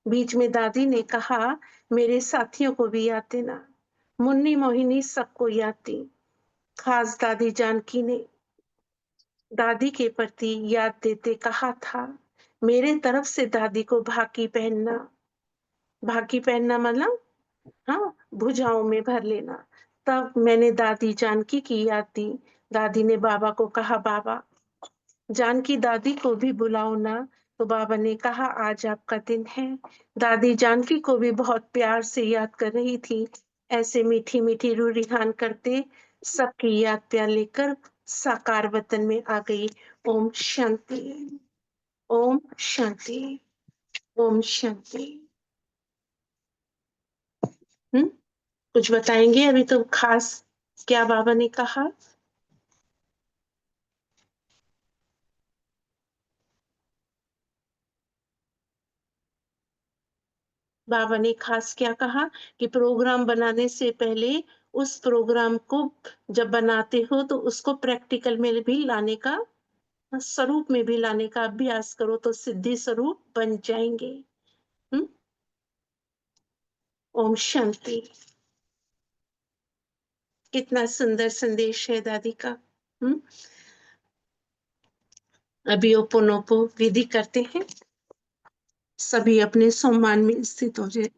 [SPEAKER 2] बीच में दादी ने कहा, मेरे साथियों को भी याद देना। मुन्नी मोहिनी सबको याद दी। खास दादी जानकी ने दादी के प्रति याद देते कहा था, मेरे तरफ से दादी को भाकी पहनना। भाकी पहनना मतलब, हाँ, भुजाओं में भर लेना। तब मैंने दादी जानकी की याद दी। दादी ने बाबा को कहा, बाबा, जानकी दादी को भी बुलाओ ना। तो बाबा ने कहा, आज आपका दिन है। दादी जानकी को भी बहुत प्यार से याद कर रही थी। ऐसे मीठी मीठी रूरिहान करते सबकी याद प्यार लेकर साकार वतन में आ गई। ओम शांति, ओम शांति, ओम शांति। कुछ बताएंगे अभी तो खास क्या बाबा ने कहा? बाबा ने खास क्या कहा कि प्रोग्राम बनाने से पहले उस प्रोग्राम को जब बनाते हो तो उसको प्रैक्टिकल में भी लाने का, स्वरूप में भी लाने का अभ्यास करो तो सिद्धि स्वरूप बन जाएंगे। ओम शांति। कितना सुंदर संदेश है दादी का। अभी ओपोनोपो विधि करते हैं, सभी अपने सम्मान में स्थित हो जाए।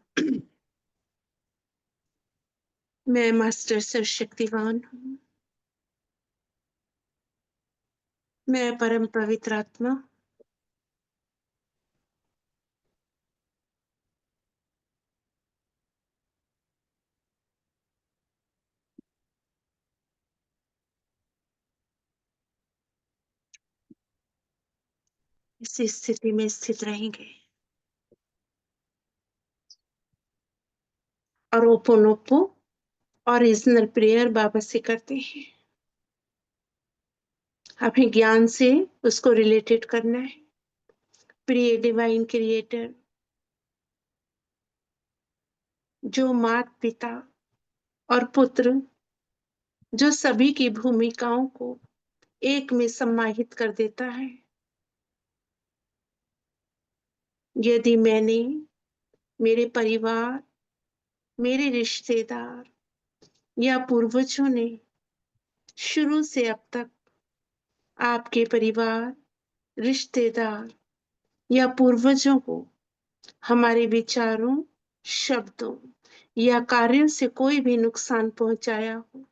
[SPEAKER 2] मैं मास्टर सर्वशक्तिवान हूँ, मैं परम पवित्र आत्मा, इसी स्थिति में स्थित रहेंगे। और ओपोनोपो ओरिजिनल प्रेयर बाबा से करते हैं। हमें ज्ञान से उसको रिलेटेड करना है। प्रिय डिवाइन क्रिएटर, जो माता पिता और पुत्र, जो सभी की भूमिकाओं को एक में समाहित कर देता है। यदि मैंने, मेरे परिवार, मेरे रिश्तेदार या पूर्वजों ने शुरू से अब तक आपके परिवार, रिश्तेदार या पूर्वजों को हमारे विचारों, शब्दों या कार्यों से कोई भी नुकसान पहुंचाया हो,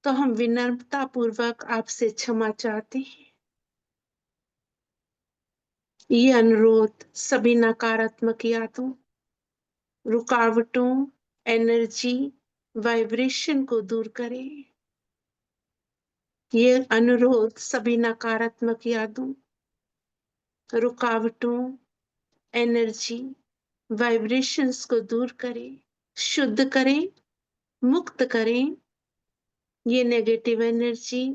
[SPEAKER 2] तो हम विनम्रता पूर्वक आपसे क्षमा चाहते हैं। ये अनुरोध सभी नकारात्मक यादों, रुकावटों, एनर्जी, वाइब्रेशन को दूर करें। ये अनुरोध सभी नकारात्मक यादों, रुकावटों, एनर्जी, वाइब्रेशंस को दूर करें, शुद्ध करें, मुक्त करें। ये नेगेटिव एनर्जी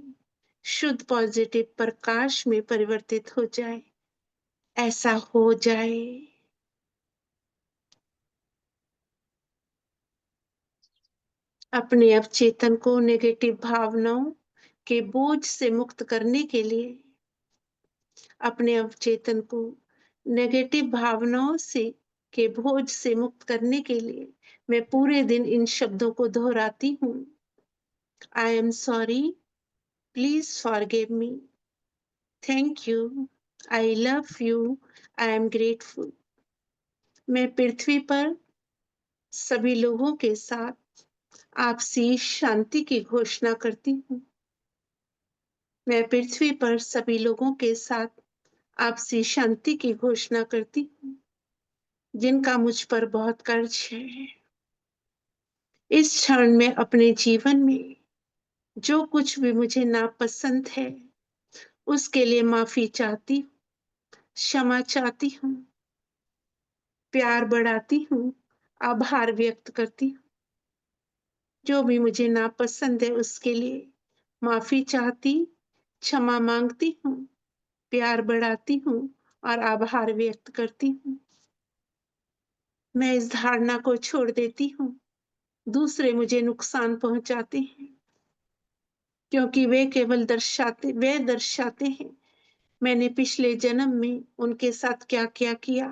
[SPEAKER 2] शुद्ध पॉजिटिव प्रकाश में परिवर्तित हो जाए। ऐसा हो जाए। अपने अवचेतन को नेगेटिव भावनाओं के बोझ से मुक्त करने के लिए, अपने अवचेतन को नेगेटिव भावनाओं से के बोझ से मुक्त करने के लिए मैं पूरे दिन इन शब्दों को दोहराती हूँ। I am sorry, please forgive me, thank you, I love you, I am grateful. मैं पृथ्वी पर सभी लोगों के साथ आपसी शांति की घोषणा करती हूँ। मैं पृथ्वी पर सभी लोगों के साथ आपसी शांति की घोषणा करती हूँ, जिनका मुझ पर बहुत कर्ज है। इस क्षण में अपने जीवन में जो कुछ भी मुझे नापसंद है, उसके लिए माफी चाहती हूँ, क्षमा चाहती हूँ, प्यार बढ़ाती हूँ, आभार व्यक्त करती हूँ। जो भी मुझे नापसंद है उसके लिए माफी चाहती, क्षमा मांगती हूँ, प्यार बढ़ाती हूँ और आभार व्यक्त करती हूँ। मैं इस धारणा को छोड़ देती हूँ दूसरे मुझे नुकसान पहुंचाते हैं, क्योंकि वे दर्शाते हैं मैंने पिछले जन्म में उनके साथ क्या क्या किया।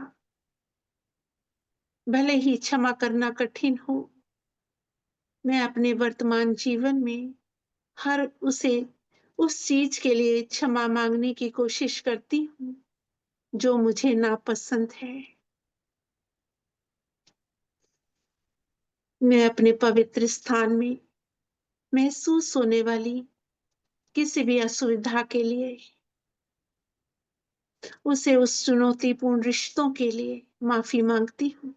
[SPEAKER 2] भले ही क्षमा करना कठिन हो, मैं अपने वर्तमान जीवन में हर उस चीज के लिए क्षमा मांगने की कोशिश करती हूँ जो मुझे नापसंद है। मैं अपने पवित्र स्थान में महसूस होने वाली किसी भी असुविधा के लिए, उस चुनौतीपूर्ण रिश्तों के लिए माफी मांगती हूँ।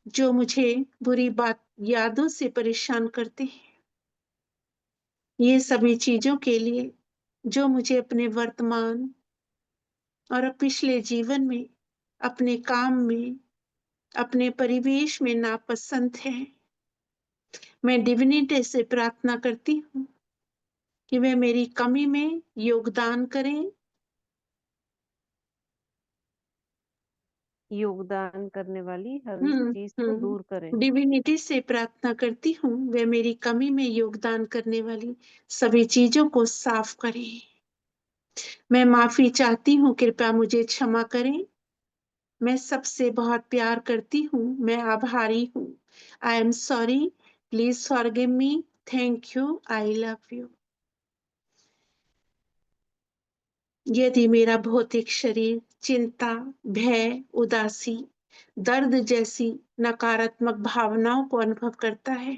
[SPEAKER 2] जो मुझे बुरी बात यादों से परेशान करते हैं, ये सभी चीजों के लिए जो मुझे अपने वर्तमान और पिछले जीवन में, अपने काम में, अपने परिवेश में नापसंद है, मैं डिविनिटी से प्रार्थना करती हूँ कि वे मेरी कमी में योगदान करें,
[SPEAKER 1] योगदान करने वाली हर चीज को दूर करें।
[SPEAKER 2] डिविनिटी से प्रार्थना करती हूँ वे मेरी कमी में योगदान करने वाली सभी चीजों को साफ करें। मैं माफी चाहती हूँ, कृपया मुझे क्षमा करें। मैं सबसे बहुत प्यार करती हूँ, मैं आभारी हूँ। I am sorry, please forgive me, thank you, I love you. यदि मेरा भौतिक शरीर चिंता, भय, उदासी, दर्द जैसी नकारात्मक भावनाओं को अनुभव करता है,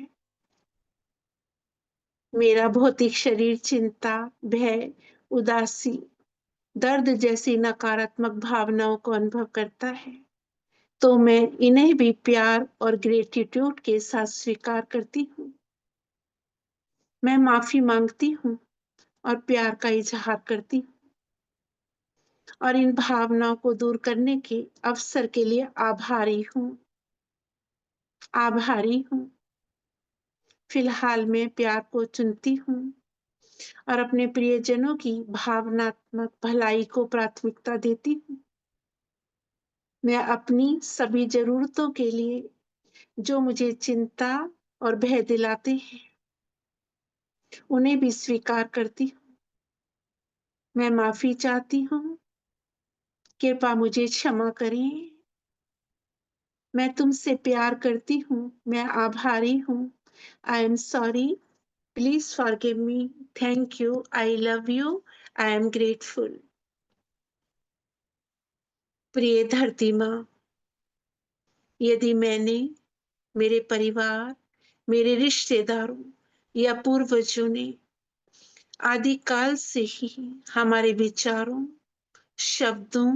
[SPEAKER 2] मेरा भौतिक शरीर चिंता, भय, उदासी, दर्द जैसी नकारात्मक भावनाओं को अनुभव करता है, तो मैं इन्हें भी प्यार और ग्रेटिट्यूड के साथ स्वीकार करती हूँ। मैं माफी मांगती हूँ और प्यार का इजहार करती हूँ और इन भावनाओं को दूर करने के अवसर के लिए आभारी हूँ। आभारी हूँ। फिलहाल मैं प्यार को चुनती हूँ और अपने प्रियजनों की भावनात्मक भलाई को प्राथमिकता देती हूँ। मैं अपनी सभी जरूरतों के लिए जो मुझे चिंता और भय दिलाते हैं, उन्हें भी स्वीकार करती हूँ। मैं माफी चाहती हूँ, कृपया मुझे क्षमा करें। मैं तुमसे प्यार करती हूँ, मैं आभारी हूँ। I am sorry, please forgive me, thank you, I love you, I am grateful. प्रिय धरती माँ, यदि मैंने मेरे परिवार, मेरे रिश्तेदारों या पूर्वजों ने आदिकाल से ही हमारे विचारों, शब्दों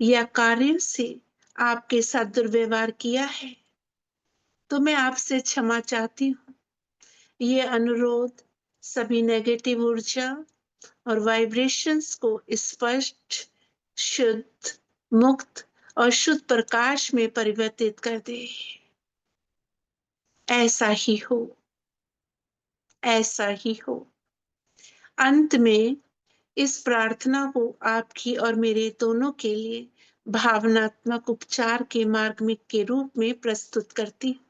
[SPEAKER 2] या कार्यों से आपके साथ दुर्व्यवहार किया है, तो मैं आपसे क्षमा चाहती हूँ। ये अनुरोध सभी नेगेटिव ऊर्जा और वाइब्रेशंस को स्पष्ट, शुद्ध, मुक्त और शुद्ध प्रकाश में परिवर्तित कर दे। ऐसा ही हो, ऐसा ही हो। अंत में इस प्रार्थना को आपकी और मेरे दोनों के लिए भावनात्मक उपचार के मार्ग में के रूप में प्रस्तुत करती हूँ।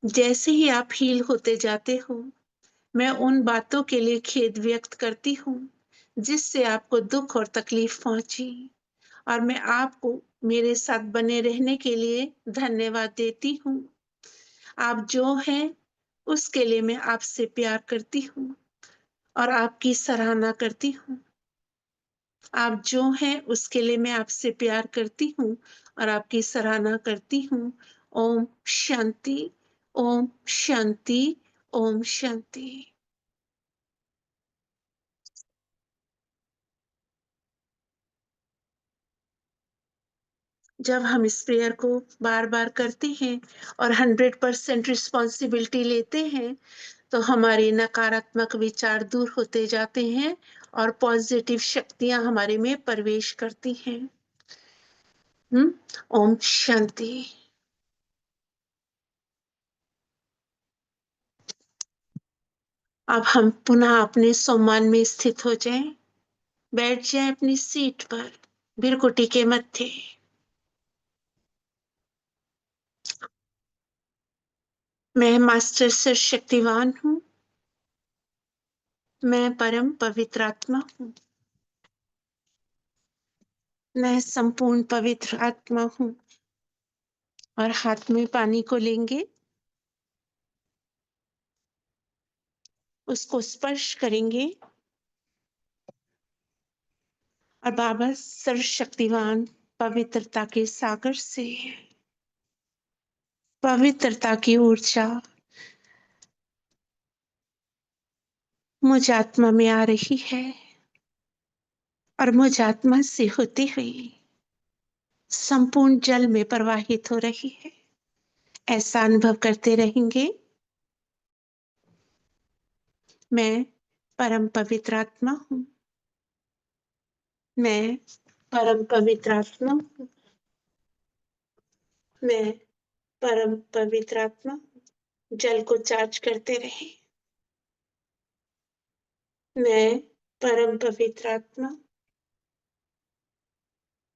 [SPEAKER 2] जैसे ही आप हील होते जाते हो, मैं उन बातों के लिए खेद व्यक्त करती हूँ जिससे आपको दुख और तकलीफ पहुंची, और मैं आपको मेरे साथ बने रहने के लिए धन्यवाद देती हूँ। आप जो हैं उसके लिए मैं आपसे प्यार करती हूँ और आपकी सराहना करती हूँ। आप जो हैं उसके लिए मैं आपसे प्यार करती हूँ और आपकी सराहना करती हूँ। ओम शांति, ओम शांति, ओम शांति। जब हम इस प्रेयर को बार बार करते हैं और 100% रिस्पॉन्सिबिलिटी लेते हैं, तो हमारे नकारात्मक विचार दूर होते जाते हैं और पॉजिटिव शक्तियां हमारे में प्रवेश करती हैं। ओम शांति। अब हम पुनः अपने सम्मान में स्थित हो जाएं, बैठ जाएं अपनी सीट पर बिरकुटी के मध्य। मैं मास्टर सर्वशक्तिवान हूँ, मैं परम पवित्र आत्मा हूँ, मैं संपूर्ण पवित्र आत्मा हूँ। और हाथ में पानी को लेंगे, उसको स्पर्श करेंगे और बाबा सर्वशक्तिवान पवित्रता के सागर से पवित्रता की ऊर्जा मुझ आत्मा में आ रही है और मुझ आत्मा से होती हुई संपूर्ण जल में प्रवाहित हो रही है। ऐसा अनुभव करते रहेंगे। मैं परम पवित्र आत्मा हूँ। मैं परम पवित्र आत्मा हूँ। मैं परम पवित्र आत्मा हूँ। जल को चार्ज करते रहे। मैं परम पवित्र आत्मा।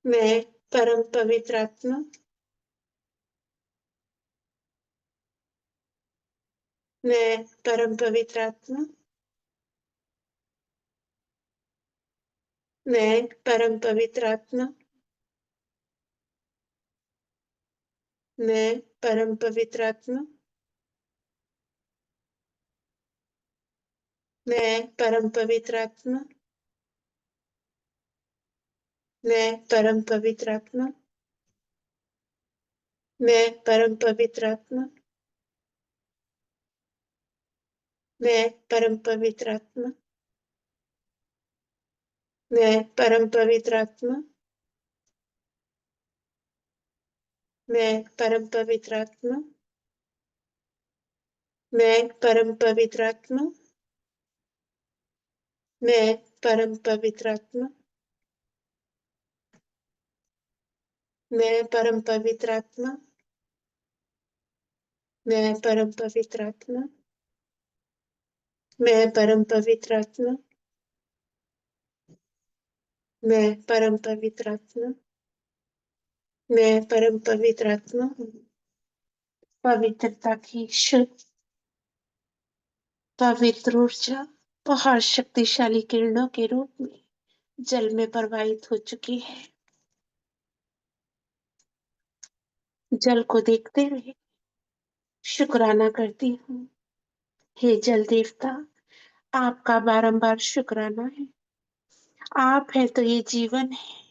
[SPEAKER 2] मैं परम पवित्र आत्मा। मैं परम पवित्र आत्मा। मैं परम पवित्र आत्मा। मैं परम पवित्र आत्मा। मैं परम पवित्र आत्मा। मैं परम पवित्र आत्मा। मैं परम पवित्र आत्मा। मैं परम पवित्र आत्मा। मैं परम पवित्र आत्मा। मैं परम पवित्र आत्मा। मैं परम पवित्र आत्मा। मैं परम पवित्र आत्मा। मैं परम पवित्र आत्मा। मैं परम पवित्र आत्मा। मैं परम पवित्र आत्मा। मैं परम पवित्र आत्मा। मैं परम पवित्र आत्मा हूँ। पवित्रता की शुद्ध पवित्र ऊर्जा बहुत शक्तिशाली किरणों के रूप में जल में प्रवाहित हो चुकी है। जल को देखते हुए शुक्राना करती हूँ। हे जल देवता, आपका बारंबार शुक्राना है। आप है तो ये जीवन है।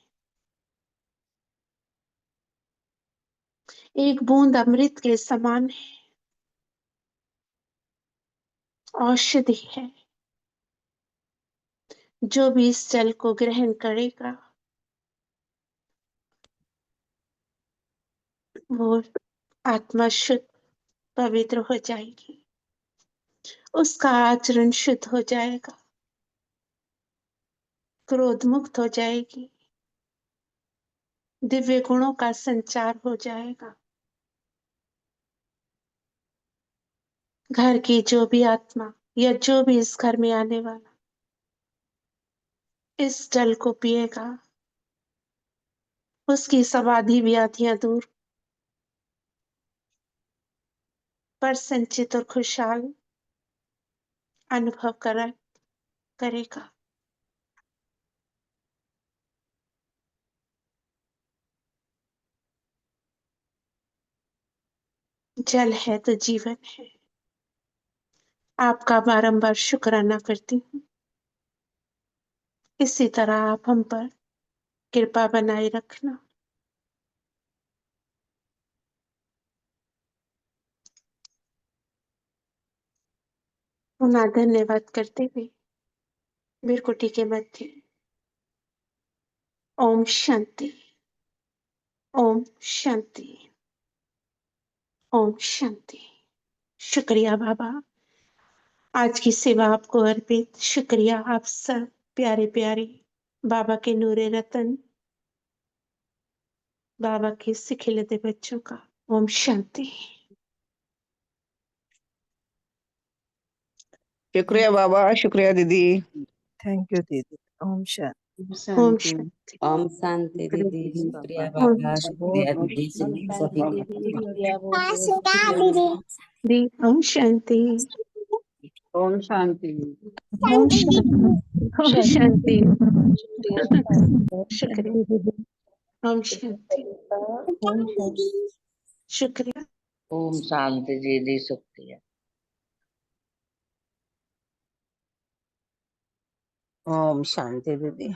[SPEAKER 2] एक बूंद अमृत के समान है। औषधि है। जो भी इस जल को ग्रहण करेगा वो आत्मा शुद्ध पवित्र हो जाएगी। उसका आचरण शुद्ध हो जाएगा। क्रोध मुक्त हो जाएगी। दिव्य गुणों का संचार हो जाएगा। घर की जो भी आत्मा या जो भी इस घर में आने वाला इस जल को पिएगा उसकी समाधि व्याधियां दूर पर संचित और खुशहाल अनुभव करेगा। जल है तो जीवन है। आपका बारंबार शुक्राना करती हूँ। इसी तरह आप हम पर कृपा बनाए रखना। पुनः धन्यवाद करते हुए बिरकुटी के मध्य ओम शांति। ओम शांति। ओम शांति। शुक्रिया बाबा। आज की सेवा आपको अर्पित। शुक्रिया आप सब प्यारे प्यारे बाबा के नूरे रतन, बाबा के सिखिलते बच्चों का। ओम शांति।
[SPEAKER 6] शुक्रिया बाबा, शुक्रिया दीदी।
[SPEAKER 7] थैंक यू दीदी। ओम शांति।
[SPEAKER 2] ओम
[SPEAKER 1] शांति।
[SPEAKER 2] शांति।
[SPEAKER 3] ओम शांति
[SPEAKER 1] शुक्रिया
[SPEAKER 3] दीदी।
[SPEAKER 1] दीदी।
[SPEAKER 3] शुक्रिया
[SPEAKER 2] ओम
[SPEAKER 3] बाबा, शुक्रिया दीदी, सभी का शुक्रिया।
[SPEAKER 2] दी। ओम शांति।
[SPEAKER 6] ओम शांति।
[SPEAKER 2] ओम शांति। ओम शांति।
[SPEAKER 7] ओम
[SPEAKER 2] शुक्रिया।
[SPEAKER 7] शांति दीदी।
[SPEAKER 2] ओम शांति।
[SPEAKER 7] ओम शांति।
[SPEAKER 2] शुक्रिया।
[SPEAKER 6] ओम शांति दीदी, शुक्रिया।
[SPEAKER 7] ओम शांति दीदी।